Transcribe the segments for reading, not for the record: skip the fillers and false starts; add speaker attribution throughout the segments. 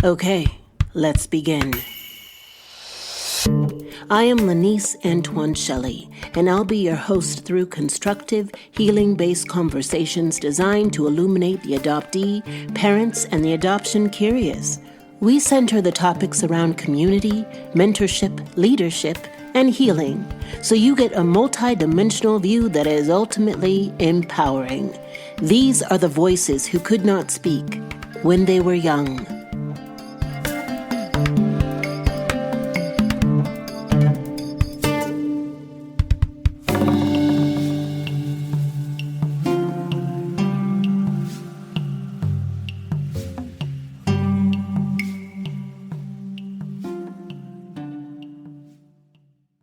Speaker 1: Okay, let's begin. I am Lanice Antoine Shelley, and I'll be your host through constructive, healing-based conversations designed to illuminate the adoptee, parents, and the adoption curious. We center the topics around community, mentorship, leadership, and healing, so you get a multi-dimensional view that is ultimately empowering. These are the voices who could not speak when they were young.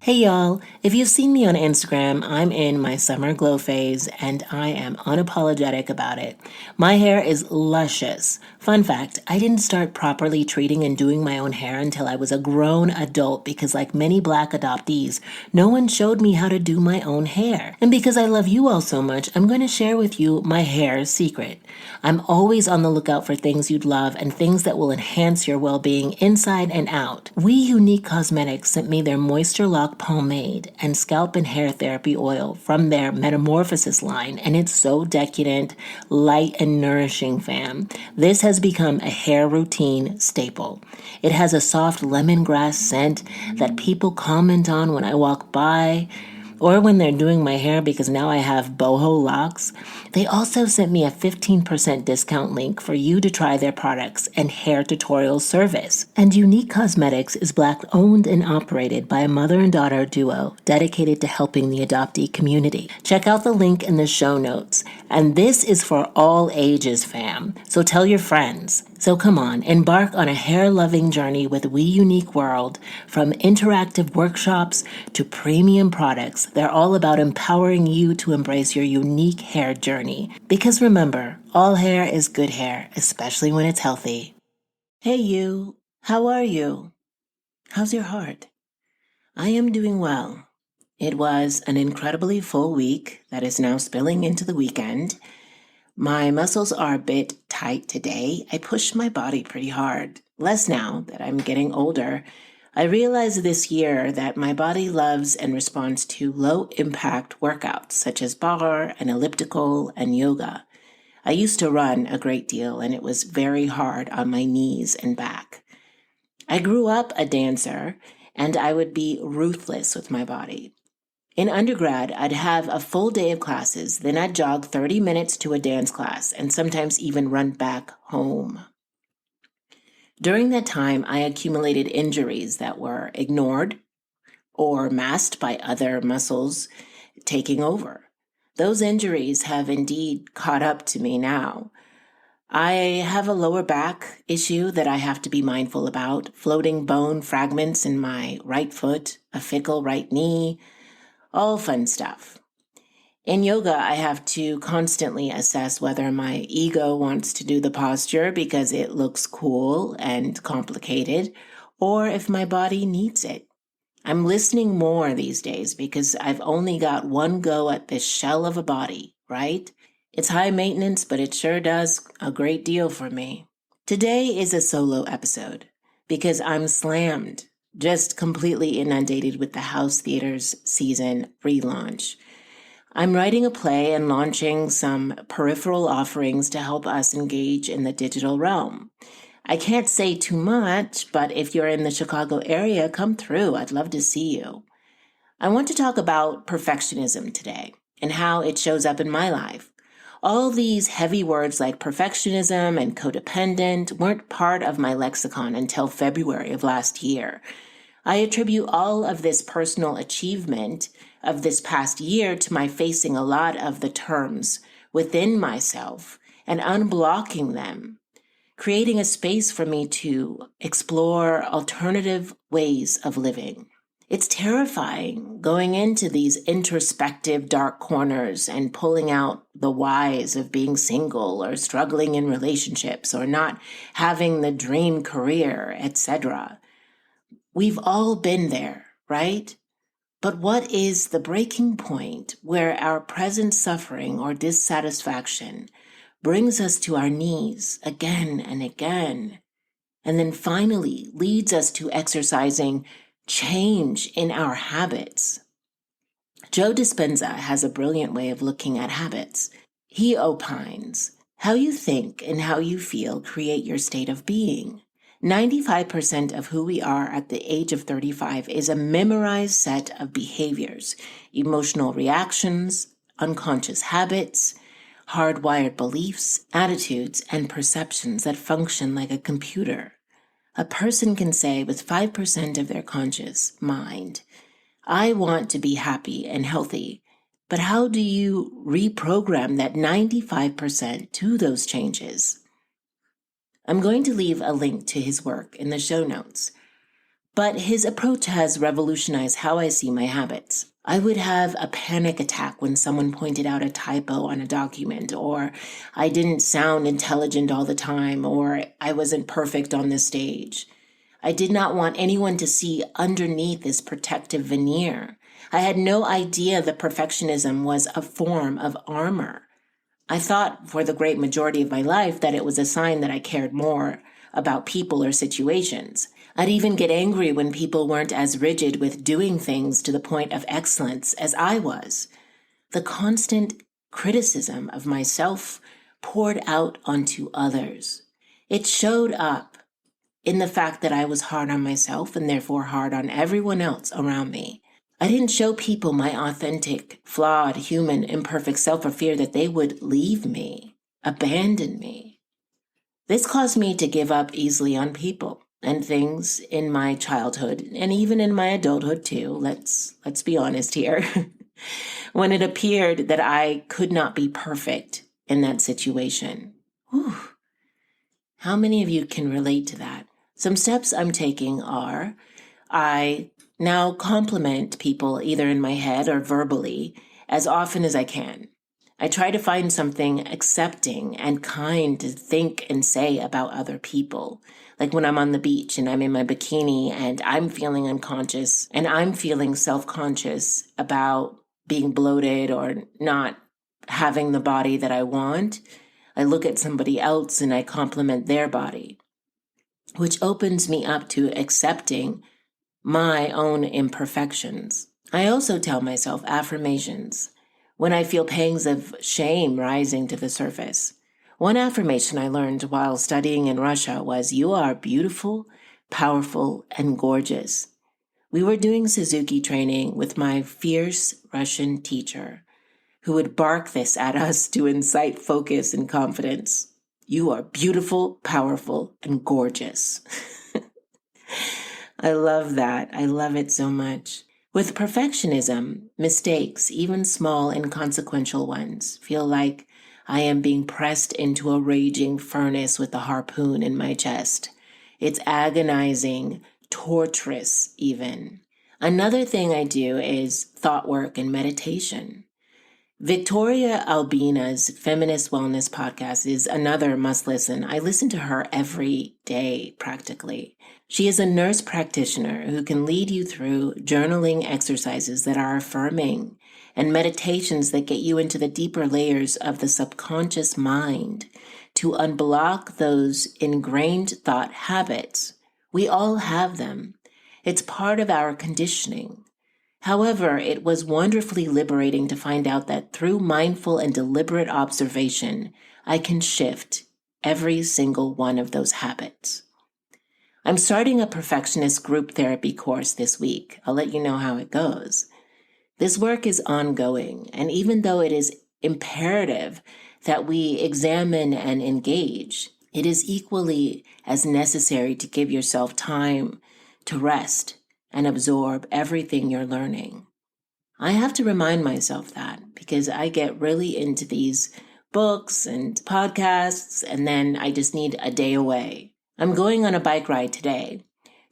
Speaker 1: Hey y'all, if you've seen me on Instagram, I'm in my summer glow phase and I am unapologetic about it. My hair is luscious. Fun fact, I didn't start properly treating and doing my own hair until I was a grown adult because like many Black adoptees, no one showed me how to do my own hair. And because I love you all so much, I'm going to share with you my hair secret. I'm always on the lookout for things you'd love and things that will enhance your well-being inside and out. We Unique Cosmetics sent me their Moisture Lock pomade and scalp and hair therapy oil from their Metamorphosis line, and it's so decadent, light, and nourishing, fam. This has become a hair routine staple. It has a soft lemongrass scent that people comment on when I walk by or when they're doing my hair because now I have boho locks. They also sent me a 15% discount link for you to try their products and hair tutorial service. And Unique Cosmetics is Black owned and operated by a mother and daughter duo dedicated to helping the adoptee community. Check out the link in the show notes. And this is for all ages, fam. So tell your friends. So come on, embark on a hair-loving journey with We Unique World. From interactive workshops to premium products, they're all about empowering you to embrace your unique hair journey. Because remember, all hair is good hair, especially when it's healthy. Hey you, how are you? How's your heart? I am doing well. It was an incredibly full week that is now spilling into the weekend. My muscles are a bit tight today. I pushed my body pretty hard. Less now that I'm getting older. I realized this year that my body loves and responds to low-impact workouts such as bar and elliptical and yoga. I used to run a great deal and it was very hard on my knees and back. I grew up a dancer and I would be ruthless with my body. In undergrad, I'd have a full day of classes, then I'd jog 30 minutes to a dance class and sometimes even run back home. During that time, I accumulated injuries that were ignored or masked by other muscles taking over. Those injuries have indeed caught up to me now. I have a lower back issue that I have to be mindful about, floating bone fragments in my right foot, a fickle right knee, all fun stuff. In yoga, I have to constantly assess whether my ego wants to do the posture because it looks cool and complicated, or if my body needs it. I'm listening more these days because I've only got one go at this shell of a body, right? It's high maintenance, but it sure does a great deal for me. Today is a solo episode because I'm slammed. Just completely inundated with the House Theater's season relaunch. I'm writing a play and launching some peripheral offerings to help us engage in the digital realm. I can't say too much, but if you're in the Chicago area, come through. I'd love to see you. I want to talk about perfectionism today and how it shows up in my life. All these heavy words like perfectionism and codependent weren't part of my lexicon until February of last year. I attribute all of this personal achievement of this past year to my facing a lot of the terms within myself and unblocking them, creating a space for me to explore alternative ways of living. It's terrifying going into these introspective dark corners and pulling out the whys of being single or struggling in relationships or not having the dream career, etc. We've all been there, right? But what is the breaking point where our present suffering or dissatisfaction brings us to our knees again and again? and then finally leads us to exercising change in our habits. Joe Dispenza has a brilliant way of looking at habits. He opines, how you think and how you feel create your state of being. 95% of who we are at the age of 35 is a memorized set of behaviors, emotional reactions, unconscious habits, hardwired beliefs, attitudes, and perceptions that function like a computer. A person can say with 5% of their conscious mind, I want to be happy and healthy, but how do you reprogram that 95% to those changes? I'm going to leave a link to his work in the show notes, but his approach has revolutionized how I see my habits. I would have a panic attack when someone pointed out a typo on a document, or I didn't sound intelligent all the time, or I wasn't perfect on the stage. I did not want anyone to see underneath this protective veneer. I had no idea that perfectionism was a form of armor. I thought for the great majority of my life that it was a sign that I cared more about people or situations. I'd even get angry when people weren't as rigid with doing things to the point of excellence as I was. The constant criticism of myself poured out onto others. It showed up in the fact that I was hard on myself and therefore hard on everyone else around me. I didn't show people my authentic, flawed, human, imperfect self for fear that they would leave me, abandon me. This caused me to give up easily on people and things in my childhood and even in my adulthood too. Let's be honest here. When it appeared that I could not be perfect in that situation. Whew. How many of you can relate to that? Some steps I'm taking are, I now compliment people either in my head or verbally as often as I can. I try to find something accepting and kind to think and say about other people. Like when I'm on the beach and I'm in my bikini and I'm feeling unconscious and I'm feeling self-conscious about being bloated or not having the body that I want, I look at somebody else and I compliment their body, which opens me up to accepting my own imperfections. I also tell myself affirmations when I feel pangs of shame rising to the surface. One affirmation I learned while studying in Russia was, you are beautiful, powerful, and gorgeous. We were doing Suzuki training with my fierce Russian teacher, who would bark this at us to incite focus and confidence. You are beautiful, powerful, and gorgeous. I love that. I love it so much. With perfectionism, mistakes, even small inconsequential ones, feel like I am being pressed into a raging furnace with a harpoon in my chest. It's agonizing, torturous even. Another thing I do is thought work and meditation. Victoria Albina's Feminist Wellness podcast is another must listen. I listen to her every day, practically. She is a nurse practitioner who can lead you through journaling exercises that are affirming and meditations that get you into the deeper layers of the subconscious mind to unblock those ingrained thought habits. We all have them. It's part of our conditioning. However, it was wonderfully liberating to find out that through mindful and deliberate observation, I can shift every single one of those habits. I'm starting a perfectionist group therapy course this week. I'll let you know how it goes. This work is ongoing, and even though it is imperative that we examine and engage, it is equally as necessary to give yourself time to rest and absorb everything you're learning. I have to remind myself that because I get really into these books and podcasts, and then I just need a day away. I'm going on a bike ride today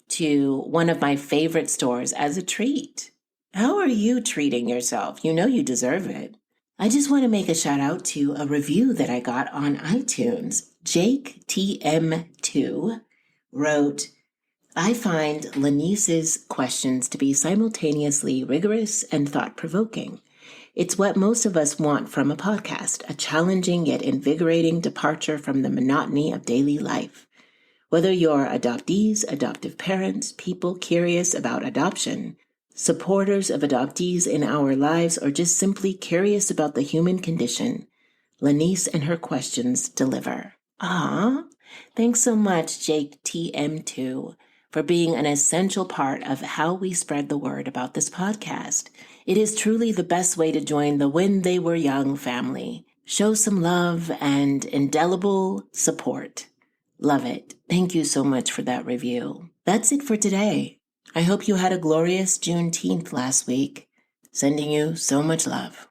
Speaker 1: to one of my favorite stores as a treat. How are you treating yourself? You know you deserve it. I just want to make a shout out to a review that I got on iTunes. Jake TM2 wrote, I find Lanice's questions to be simultaneously rigorous and thought-provoking. It's what most of us want from a podcast, a challenging yet invigorating departure from the monotony of daily life. Whether you're adoptees, adoptive parents, people curious about adoption, supporters of adoptees in our lives, or just simply curious about the human condition, Lanice and her questions deliver. Thanks so much, Jake TM2, for being an essential part of how we spread the word about this podcast. It is truly the best way to join the When They Were Young family. Show some love and indelible support. Love it. Thank you so much for that review. That's it for today. I hope you had a glorious Juneteenth last week. Sending you so much love.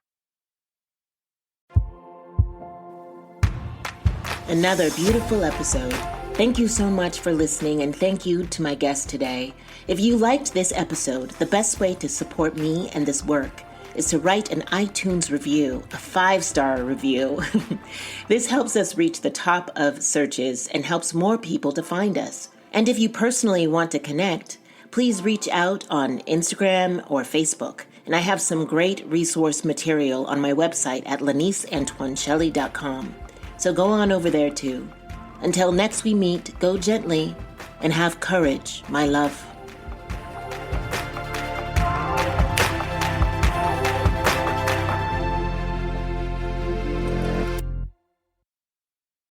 Speaker 1: Another beautiful episode. Thank you so much for listening, and thank you to my guest today. If you liked this episode, the best way to support me and this work is to write an iTunes review, a 5-star review. This helps us reach the top of searches and helps more people to find us. And if you personally want to connect, please reach out on Instagram or Facebook. And I have some great resource material on my website at laniceantoineshelley.com. So go on over there too. Until next we meet, go gently and have courage, my love.